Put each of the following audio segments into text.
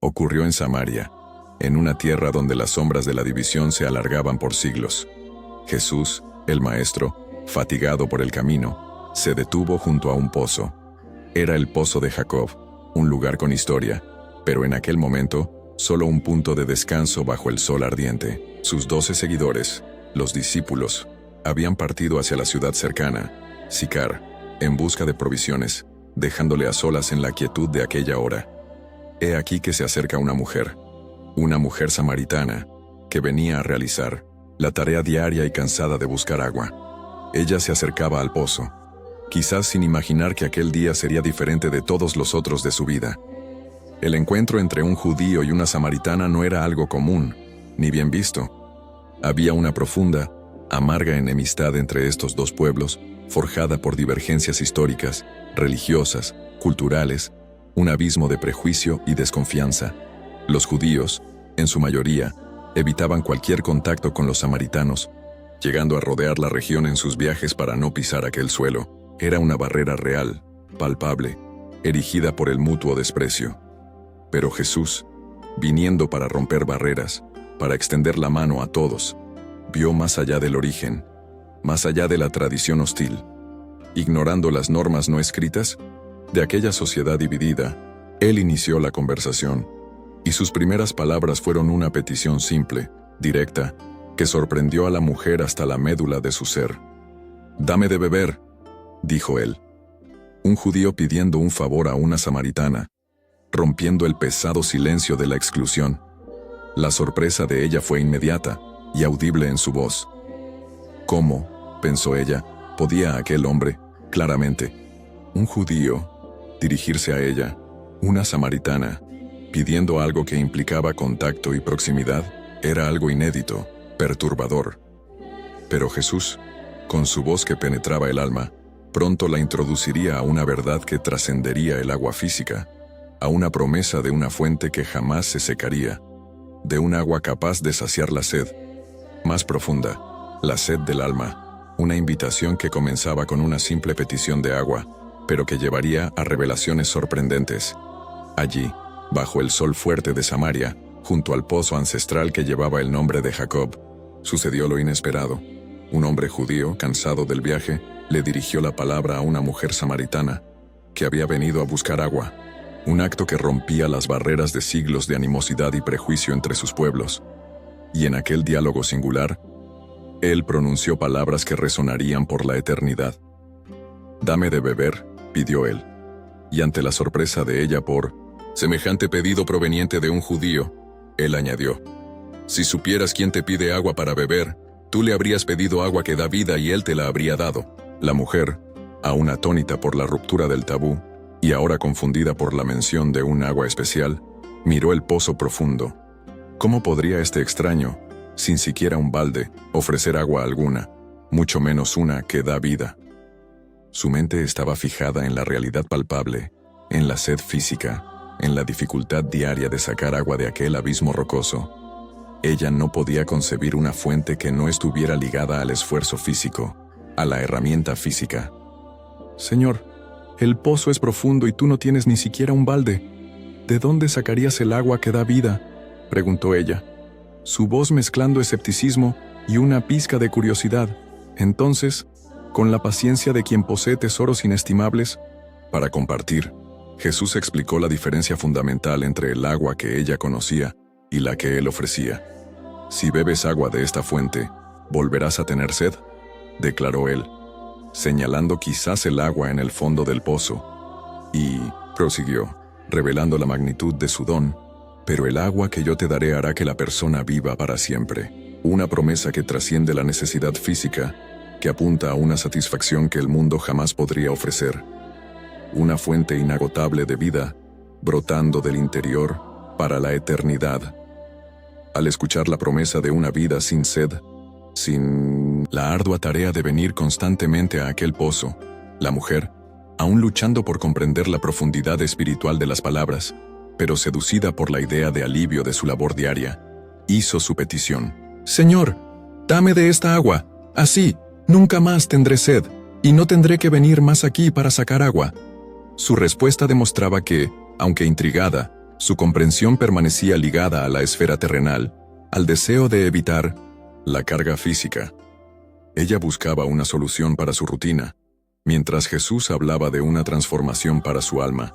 ocurrió en Samaria, en una tierra donde las sombras de la división se alargaban por siglos. Jesús, el Maestro, fatigado por el camino, se detuvo junto a un pozo. Era el pozo de Jacob, un lugar con historia, pero en aquel momento, solo un punto de descanso bajo el sol ardiente. Sus 12 seguidores, los discípulos, habían partido hacia la ciudad cercana, Sicar, en busca de provisiones, dejándole a solas en la quietud de aquella hora. He aquí que se acerca una mujer samaritana, que venía a realizar la tarea diaria y cansada de buscar agua. Ella se acercaba al pozo, quizás sin imaginar que aquel día sería diferente de todos los otros de su vida. El encuentro entre un judío y una samaritana no era algo común, ni bien visto. Había una profunda, amarga enemistad entre estos dos pueblos, forjada por divergencias históricas, religiosas, culturales, un abismo de prejuicio y desconfianza. Los judíos, en su mayoría, evitaban cualquier contacto con los samaritanos, llegando a rodear la región en sus viajes para no pisar aquel suelo. Era una barrera real, palpable, erigida por el mutuo desprecio. Pero Jesús, viniendo para romper barreras, para extender la mano a todos, vio más allá del origen, más allá de la tradición hostil. Ignorando las normas no escritas de aquella sociedad dividida, él inició la conversación, y sus primeras palabras fueron una petición simple, directa, que sorprendió a la mujer hasta la médula de su ser. «Dame de beber», dijo él. Un judío pidiendo un favor a una samaritana, rompiendo el pesado silencio de la exclusión. La sorpresa de ella fue inmediata y audible en su voz. ¿Cómo, pensó ella, podía aquel hombre, claramente, un judío, dirigirse a ella, una samaritana, pidiendo algo que implicaba contacto y proximidad? Era algo inédito, perturbador. Pero Jesús, con su voz que penetraba el alma, pronto la introduciría a una verdad que trascendería el agua física, a una promesa de una fuente que jamás se secaría, de un agua capaz de saciar la sed más profunda, la sed del alma, una invitación que comenzaba con una simple petición de agua, pero que llevaría a revelaciones sorprendentes. Allí, bajo el sol fuerte de Samaria, junto al pozo ancestral que llevaba el nombre de Jacob, sucedió lo inesperado. Un hombre judío, cansado del viaje, le dirigió la palabra a una mujer samaritana, que había venido a buscar agua, un acto que rompía las barreras de siglos de animosidad y prejuicio entre sus pueblos. Y en aquel diálogo singular, él pronunció palabras que resonarían por la eternidad. «Dame de beber», pidió él. Y ante la sorpresa de ella por semejante pedido proveniente de un judío, él añadió: «Si supieras quién te pide agua para beber, tú le habrías pedido agua que da vida y él te la habría dado». La mujer, aún atónita por la ruptura del tabú, y ahora confundida por la mención de un agua especial, miró el pozo profundo. ¿Cómo podría este extraño, sin siquiera un balde, ofrecer agua alguna, mucho menos una que da vida? Su mente estaba fijada en la realidad palpable, en la sed física, en la dificultad diaria de sacar agua de aquel abismo rocoso. Ella no podía concebir una fuente que no estuviera ligada al esfuerzo físico, a la herramienta física. «Señor, el pozo es profundo y tú no tienes ni siquiera un balde. ¿De dónde sacarías el agua que da vida?», preguntó ella, su voz mezclando escepticismo y una pizca de curiosidad. Entonces, con la paciencia de quien posee tesoros inestimables, para compartir, Jesús explicó la diferencia fundamental entre el agua que ella conocía y la que él ofrecía. «Si bebes agua de esta fuente, ¿volverás a tener sed?», declaró él, señalando quizás el agua en el fondo del pozo. Y prosiguió, revelando la magnitud de su don: «Pero el agua que yo te daré hará que la persona viva para siempre». Una promesa que trasciende la necesidad física, que apunta a una satisfacción que el mundo jamás podría ofrecer. Una fuente inagotable de vida, brotando del interior para la eternidad. Al escuchar la promesa de una vida sin sed, sin la ardua tarea de venir constantemente a aquel pozo, la mujer, aún luchando por comprender la profundidad espiritual de las palabras, pero seducida por la idea de alivio de su labor diaria, hizo su petición: «Señor, dame de esta agua, así, nunca más tendré sed, y no tendré que venir más aquí para sacar agua». Su respuesta demostraba que, aunque intrigada, Su comprensión permanecía ligada a la esfera terrenal, al deseo de evitar la carga física. Ella buscaba una solución para su rutina, mientras Jesús hablaba de una transformación para su alma.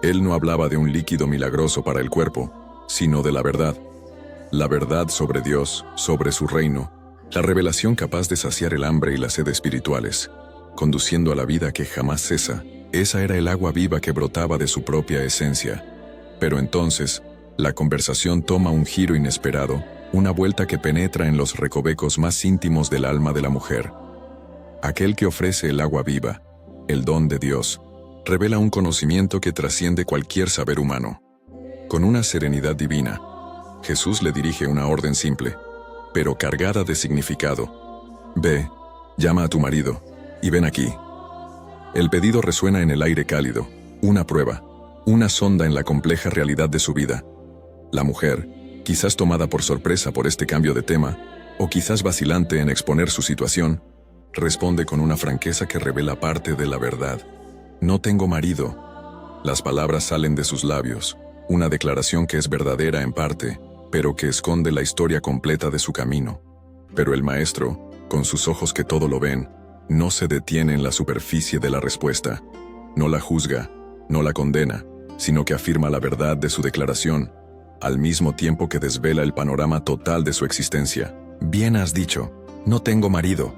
Él no hablaba de un líquido milagroso para el cuerpo, sino de la verdad sobre Dios, sobre su reino, la revelación capaz de saciar el hambre y la sed espirituales, conduciendo a la vida que jamás cesa. Esa era el agua viva que brotaba de su propia esencia. Pero entonces, la conversación toma un giro inesperado, una vuelta que penetra en los recovecos más íntimos del alma de la mujer. Aquel que ofrece el agua viva, el don de Dios, revela un conocimiento que trasciende cualquier saber humano. Con una serenidad divina, Jesús le dirige una orden simple, pero cargada de significado. Ve, llama a tu marido, y ven aquí. El pedido resuena en el aire cálido, una prueba, una sonda en la compleja realidad de su vida. La mujer, quizás tomada por sorpresa por este cambio de tema, o quizás vacilante en exponer su situación, responde con una franqueza que revela parte de la verdad. No tengo marido. Las palabras salen de sus labios, una declaración que es verdadera en parte, pero que esconde la historia completa de su camino. Pero el maestro, con sus ojos que todo lo ven, no se detiene en la superficie de la respuesta. No la juzga, no la condena, sino que afirma la verdad de su declaración, al mismo tiempo que desvela el panorama total de su existencia. Bien has dicho, no tengo marido.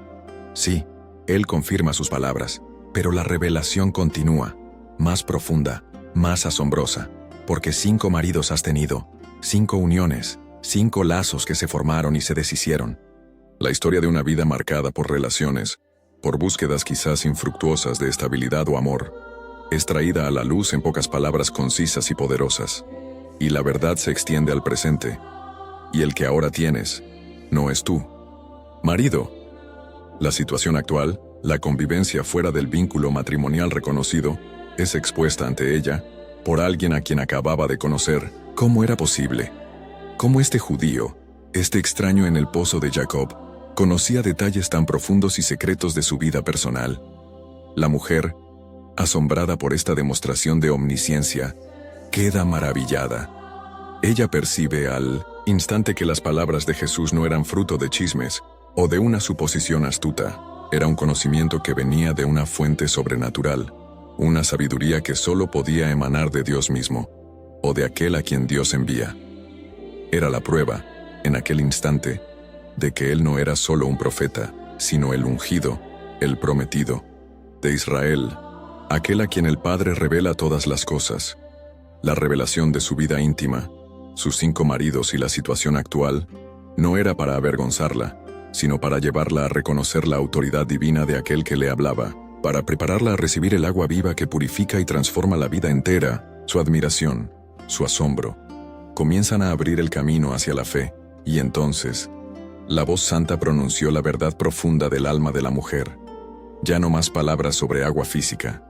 Sí, él confirma sus palabras, pero la revelación continúa, más profunda, más asombrosa, porque 5 maridos has tenido, 5 uniones, 5 lazos que se formaron y se deshicieron. La historia de una vida marcada por relaciones, por búsquedas quizás infructuosas de estabilidad o amor, es traída a la luz en pocas palabras concisas y poderosas. Y la verdad se extiende al presente. Y el que ahora tienes, no es tú. Marido. La situación actual, la convivencia fuera del vínculo matrimonial reconocido, es expuesta ante ella, por alguien a quien acababa de conocer. ¿Cómo era posible? ¿Cómo este judío, este extraño en el pozo de Jacob, conocía detalles tan profundos y secretos de su vida personal? La mujer, asombrada por esta demostración de omnisciencia, queda maravillada. Ella percibe al instante que las palabras de Jesús no eran fruto de chismes o de una suposición astuta. Era un conocimiento que venía de una fuente sobrenatural, una sabiduría que solo podía emanar de Dios mismo, o de aquel a quien Dios envía. Era la prueba, en aquel instante, de que él no era solo un profeta, sino el ungido, el prometido, de Israel, aquel a quien el Padre revela todas las cosas. La revelación de su vida íntima, sus 5 maridos y la situación actual, no era para avergonzarla, sino para llevarla a reconocer la autoridad divina de aquel que le hablaba, para prepararla a recibir el agua viva que purifica y transforma la vida entera. Su admiración, su asombro, comienzan a abrir el camino hacia la fe, y entonces, la voz santa pronunció la verdad profunda del alma de la mujer. Ya no más palabras sobre agua física,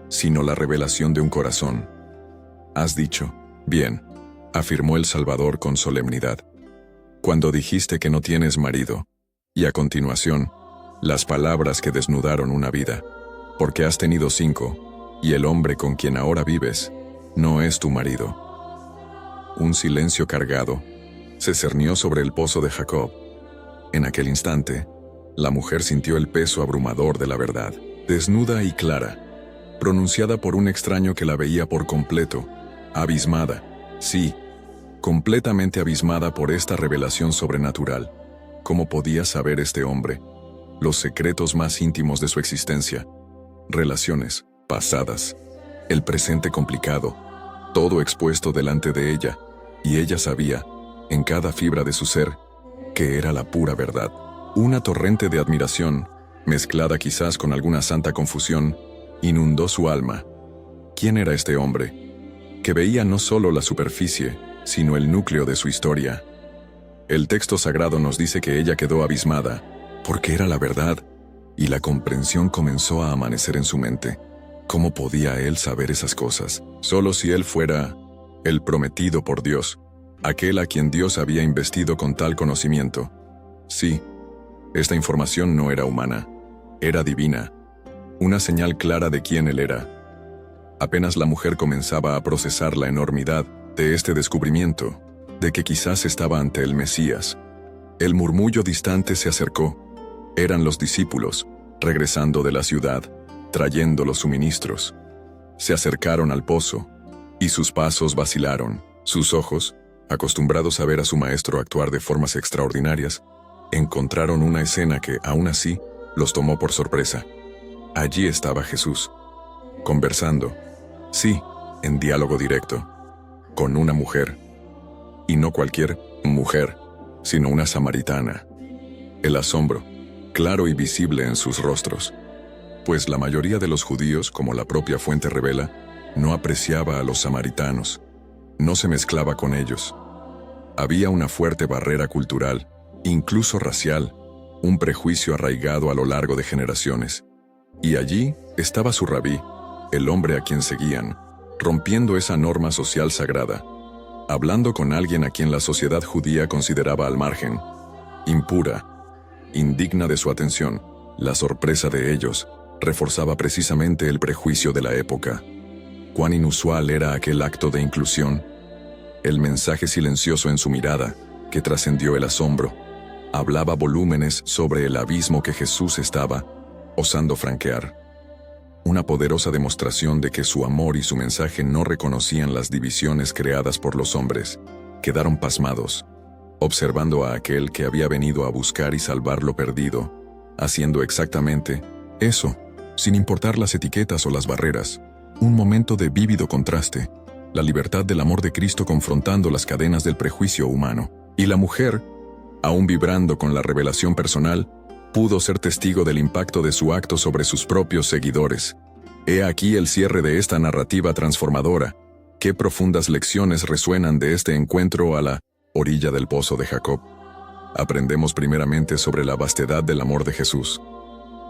sino la revelación de un corazón. Has dicho, bien, afirmó el Salvador con solemnidad, cuando dijiste que no tienes marido, y a continuación, las palabras que desnudaron una vida, porque has tenido 5, y el hombre con quien ahora vives, no es tu marido. Un silencio cargado se cernió sobre el pozo de Jacob. En aquel instante, la mujer sintió el peso abrumador de la verdad, desnuda y clara, pronunciada por un extraño que la veía por completo, abismada, sí, completamente abismada por esta revelación sobrenatural. ¿Cómo podía saber este hombre los secretos más íntimos de su existencia? Relaciones pasadas, el presente complicado, todo expuesto delante de ella, y ella sabía, en cada fibra de su ser, que era la pura verdad. Una torrente de admiración, mezclada quizás con alguna santa confusión, inundó su alma. ¿Quién era este hombre? Que veía no solo la superficie, sino el núcleo de su historia. El texto sagrado nos dice que ella quedó abismada, porque era la verdad, y la comprensión comenzó a amanecer en su mente. ¿Cómo podía él saber esas cosas? Solo si él fuera el prometido por Dios, aquel a quien Dios había investido con tal conocimiento. Sí, esta información no era humana, era divina, una señal clara de quién él era. Apenas la mujer comenzaba a procesar la enormidad de este descubrimiento, de que quizás estaba ante el Mesías, el murmullo distante se acercó. Eran los discípulos, regresando de la ciudad, trayendo los suministros. Se acercaron al pozo, y sus pasos vacilaron. Sus ojos, acostumbrados a ver a su maestro actuar de formas extraordinarias, encontraron una escena que, aún así, los tomó por sorpresa. Allí estaba Jesús, conversando, sí, en diálogo directo, con una mujer. Y no cualquier mujer, sino una samaritana. El asombro, claro y visible en sus rostros, pues la mayoría de los judíos, como la propia fuente revela, no apreciaba a los samaritanos, no se mezclaba con ellos. Había una fuerte barrera cultural, incluso racial, un prejuicio arraigado a lo largo de generaciones. Y allí estaba su rabí, el hombre a quien seguían, rompiendo esa norma social sagrada, hablando con alguien a quien la sociedad judía consideraba al margen, impura, indigna de su atención. La sorpresa de ellos reforzaba precisamente el prejuicio de la época. Cuán inusual era aquel acto de inclusión. El mensaje silencioso en su mirada, que trascendió el asombro, hablaba volúmenes sobre el abismo que Jesús estaba osando franquear. Una poderosa demostración de que su amor y su mensaje no reconocían las divisiones creadas por los hombres. Quedaron pasmados, observando a aquel que había venido a buscar y salvar lo perdido, haciendo exactamente eso, sin importar las etiquetas o las barreras. Un momento de vívido contraste, la libertad del amor de Cristo confrontando las cadenas del prejuicio humano. Y la mujer, aún vibrando con la revelación personal, pudo ser testigo del impacto de su acto sobre sus propios seguidores. He aquí el cierre de esta narrativa transformadora. Qué profundas lecciones resuenan de este encuentro a la orilla del pozo de Jacob. Aprendemos primeramente sobre la vastedad del amor de Jesús.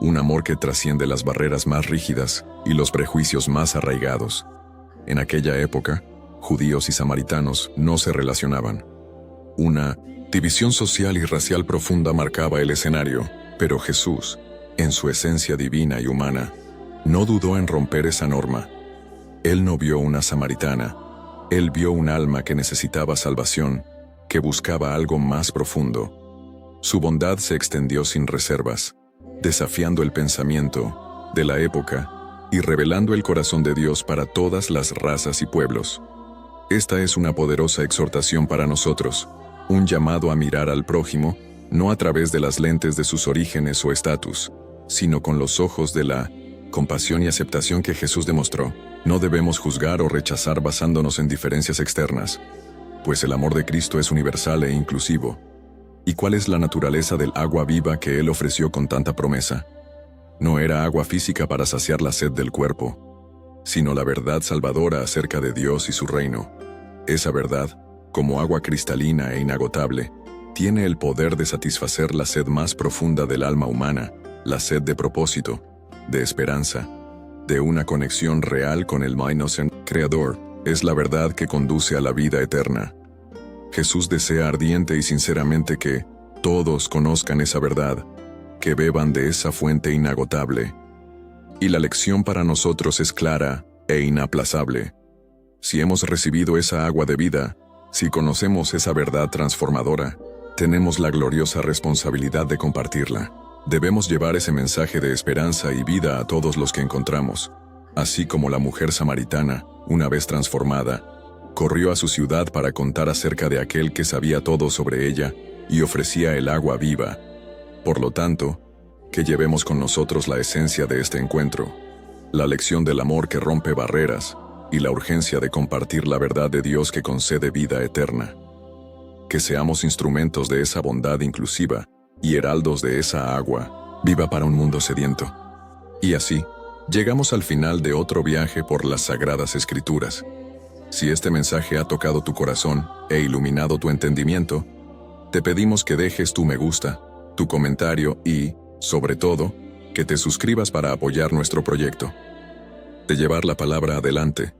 Un amor que trasciende las barreras más rígidas y los prejuicios más arraigados. En aquella época, judíos y samaritanos no se relacionaban. Una división social y racial profunda marcaba el escenario, pero Jesús, en su esencia divina y humana, no dudó en romper esa norma. Él no vio una samaritana, él vio un alma que necesitaba salvación, que buscaba algo más profundo. Su bondad se extendió sin reservas, desafiando el pensamiento de la época y revelando el corazón de Dios para todas las razas y pueblos. Esta es una poderosa exhortación para nosotros, un llamado a mirar al prójimo, no a través de las lentes de sus orígenes o estatus, sino con los ojos de la compasión y aceptación que Jesús demostró. No debemos juzgar o rechazar basándonos en diferencias externas, pues el amor de Cristo es universal e inclusivo. ¿Y cuál es la naturaleza del agua viva que Él ofreció con tanta promesa? No era agua física para saciar la sed del cuerpo, sino la verdad salvadora acerca de Dios y su reino. Esa verdad, como agua cristalina e inagotable, tiene el poder de satisfacer la sed más profunda del alma humana, la sed de propósito, de esperanza, de una conexión real con el Creador. Es la verdad que conduce a la vida eterna. Jesús desea ardiente y sinceramente que todos conozcan esa verdad, que beban de esa fuente inagotable. Y la lección para nosotros es clara e inaplazable. Si hemos recibido esa agua de vida, si conocemos esa verdad transformadora, tenemos la gloriosa responsabilidad de compartirla. Debemos llevar ese mensaje de esperanza y vida a todos los que encontramos. Así como la mujer samaritana, una vez transformada, corrió a su ciudad para contar acerca de aquel que sabía todo sobre ella y ofrecía el agua viva. Por lo tanto, que llevemos con nosotros la esencia de este encuentro, la lección del amor que rompe barreras y la urgencia de compartir la verdad de Dios que concede vida eterna. Que seamos instrumentos de esa bondad inclusiva y heraldos de esa agua viva para un mundo sediento. Y así, llegamos al final de otro viaje por las Sagradas Escrituras. Si este mensaje ha tocado tu corazón e iluminado tu entendimiento, te pedimos que dejes tu me gusta, tu comentario y, sobre todo, que te suscribas para apoyar nuestro proyecto. De llevar la palabra adelante.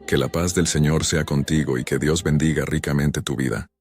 Que la paz del Señor sea contigo y que Dios bendiga ricamente tu vida.